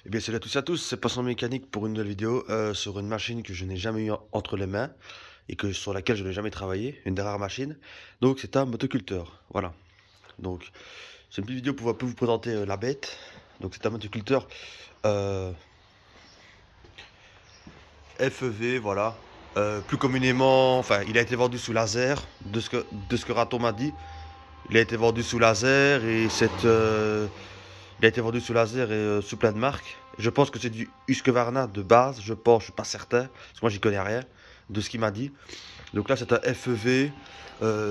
Eh bien, salut à tous et à tous, c'est Passant Mécanique pour une nouvelle vidéo sur une machine que je n'ai jamais eu entre les mains et sur laquelle je n'ai jamais travaillé, une des rares machines. Donc, c'est un motoculteur. Voilà. Donc, c'est une petite vidéo pour un peu vous présenter la bête. Donc, c'est un motoculteur FEV, voilà. Plus communément, enfin, il a été vendu sous laser, de ce que Raton m'a dit. Il a été vendu sous laser et il a été vendu sous laser et sous plein de marques. Je pense que c'est du Husqvarna de base, je pense, je suis pas certain, parce que moi j'y connais rien de ce qu'il m'a dit. Donc là c'est un FEV,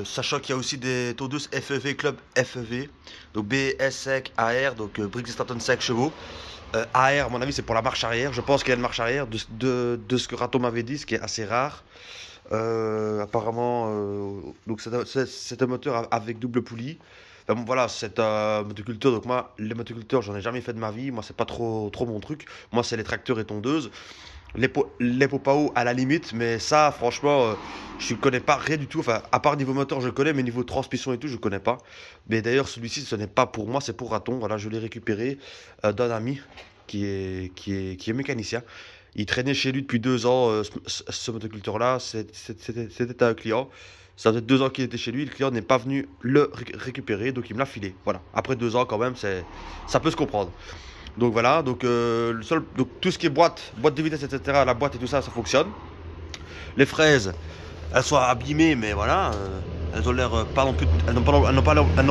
sachant qu'il y a aussi des tondeuse FEV Club FEV, donc BS5 AR, donc Briggs Stratton 5 chevaux. AR, à mon avis, c'est pour la marche arrière. Je pense qu'il y a une marche arrière de ce que Rato m'avait dit, ce qui est assez rare. Apparemment, donc c'est un moteur avec double poulie. Enfin, bon, voilà, c'est un motoculteur. Donc moi, les motoculteurs, j'en ai jamais fait de ma vie. Moi, c'est pas trop mon truc. Moi, c'est les tracteurs et tondeuses. Les Popao à la limite, mais ça, franchement, je connais pas rien du tout. Enfin, à part niveau moteur, je connais, mais niveau transmission et tout, je connais pas. Mais d'ailleurs, celui-ci, ce n'est pas pour moi, c'est pour Raton. Voilà, je l'ai récupéré d'un ami qui est mécanicien. Il traînait chez lui depuis 2 ans, ce motoculteur-là. C'était un client. Ça faisait 2 ans qu'il était chez lui. Le client n'est pas venu le récupérer, donc il me l'a filé. Voilà. Après 2 ans, quand même, ça peut se comprendre. Donc voilà. Donc tout ce qui est boîte de vitesse, etc. La boîte et tout ça, ça fonctionne. Les fraises, elles sont abîmées, mais voilà. Elles ont l'air pas non plus. Elles n'ont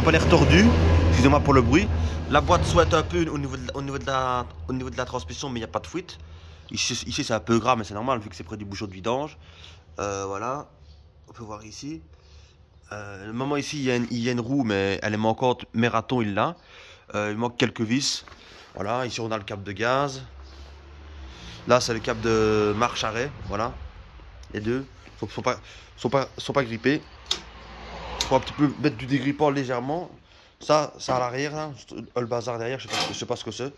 pas l'air tordues. Excusez-moi pour le bruit. La boîte souhaite un peu au niveau de la transmission, mais il n'y a pas de fuite. Ici c'est un peu gras, mais c'est normal vu que c'est près du bouchon de vidange. Voilà, on peut voir ici. Le moment ici, il y a une roue, mais elle est manquante. Mais Raton, il l'a. Il manque quelques vis. Voilà, ici on a le câble de gaz. Là, c'est le câble de marche-arrêt. Voilà, les deux. Sont pas grippés. Faut un petit peu mettre du dégrippant légèrement. Ça à l'arrière, là. Le bazar derrière, je sais pas ce que c'est.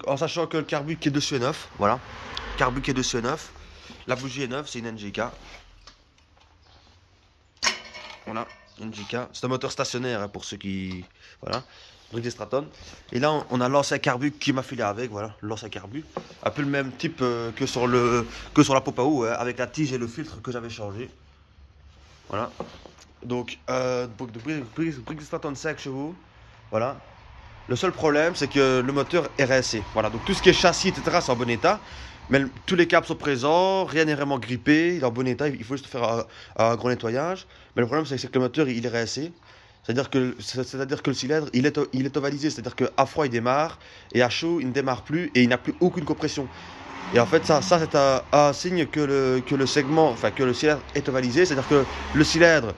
En sachant que le carbu qui est dessus est neuf, voilà. Carbu qui est dessus est neuf. La bougie est neuve, c'est une NGK. Voilà, NGK. C'est un moteur stationnaire hein, pour ceux qui. Voilà. Briggs Stratton. Et là, on a l'ancien carbu qui m'a filé avec, voilà, l'ancien carbu. Un peu le même type que sur la Popao, hein, avec la tige et le filtre que j'avais changé. Voilà. Donc, Briggs Stratton 5 chevaux. Voilà. Le seul problème, c'est que le moteur est rincé. Voilà, donc tout ce qui est châssis, etc., c'est en bon état. Mais tous les câbles sont présents, rien n'est vraiment grippé, il est en bon état, il faut juste faire un gros nettoyage. Mais le problème, c'est que le moteur, il est rincé. C'est-à-dire que le cylindre, il est ovalisé. C'est-à-dire qu'à froid, il démarre, et à chaud, il ne démarre plus, et il n'a plus aucune compression. Et en fait, ça c'est un signe que le segment, enfin que le cylindre est ovalisé. C'est-à-dire que le cylindre,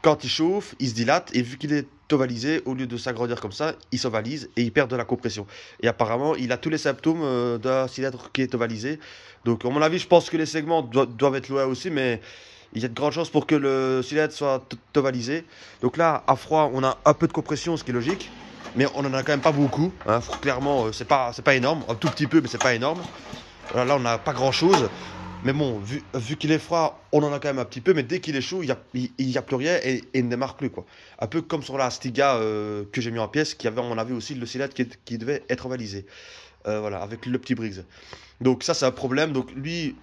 quand il chauffe, il se dilate et vu qu'il est ovalisé, au lieu de s'agrandir comme ça, il s'ovalise et il perd de la compression. Et apparemment, il a tous les symptômes d'un cylindre qui est ovalisé. Donc, à mon avis, je pense que les segments doivent être loués aussi, mais il y a de grandes chances pour que le cylindre soit ovalisé. Donc là, à froid, on a un peu de compression, ce qui est logique, mais on en a quand même pas beaucoup. Hein. Clairement, c'est pas énorme, un tout petit peu, mais c'est pas énorme. Là, on n'a pas grand-chose. Mais bon, vu qu'il est froid, on en a quand même un petit peu, mais dès qu'il est chaud, il y a plus rien et il ne démarre plus, quoi. Un peu comme sur la Stiga que j'ai mis en pièce, qui avait, on avait aussi le cylindre qui devait être ovalisé. Voilà, avec le petit Briggs. Donc ça, c'est un problème. Donc lui,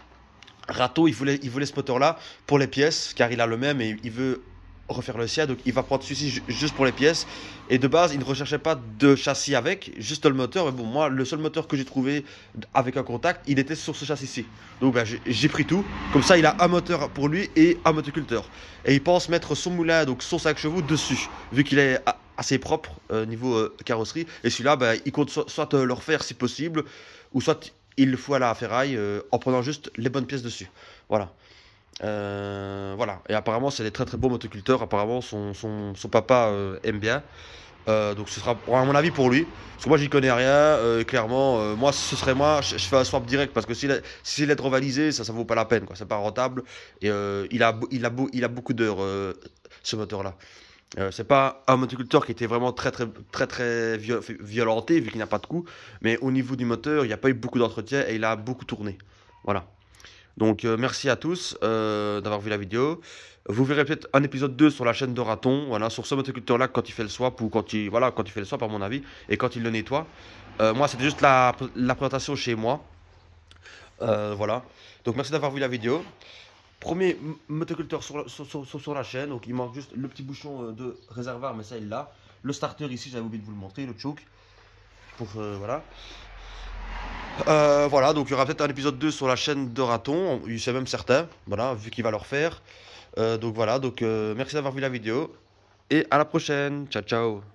Rato, il voulait ce moteur-là pour les pièces, car il a le même et il veut refaire le sien, donc il va prendre celui-ci juste pour les pièces. Et de base, il ne recherchait pas de châssis avec, juste le moteur. Mais bon, moi, le seul moteur que j'ai trouvé avec un contact, il était sur ce châssis-ci. Donc ben, j'ai pris tout. Comme ça, il a un moteur pour lui et un motoculteur. Et il pense mettre son moulin, donc son 5 chevaux, dessus, vu qu'il est assez propre niveau carrosserie. Et celui-là, ben, il compte soit le refaire si possible, ou soit il le fout à la ferraille en prenant juste les bonnes pièces dessus. Voilà. Voilà, et apparemment c'est des très très beaux motoculteurs. Apparemment son papa aime bien. Donc ce sera à mon avis pour lui. Parce que moi j'y connais rien. Clairement, moi ce serait moi, je fais un swap direct parce que s'il est ovalisé, ça vaut pas la peine, quoi. C'est pas rentable. Et il a beaucoup d'heures ce moteur-là. C'est pas un motoculteur qui était vraiment très très très très violenté vu qu'il n'a pas de coup. Mais au niveau du moteur, il n'y a pas eu beaucoup d'entretien et il a beaucoup tourné. Voilà. Donc merci à tous d'avoir vu la vidéo. Vous verrez peut-être un épisode 2 sur la chaîne de Raton, voilà, sur ce motoculteur là quand il fait le swap ou quand il, voilà, quand il fait le swap à mon avis et quand il le nettoie. Moi c'était juste la présentation chez moi. Voilà. Donc merci d'avoir vu la vidéo. Premier motoculteur sur la chaîne, donc il manque juste le petit bouchon de réservoir, mais ça il l'a. Le starter ici, j'avais oublié de vous le montrer, le choke. Pour, voilà. Voilà, donc il y aura peut-être un épisode 2 sur la chaîne de Raton, il sait même certain, voilà, vu qu'il va le refaire. Donc voilà, donc merci d'avoir vu la vidéo et à la prochaine, ciao ciao.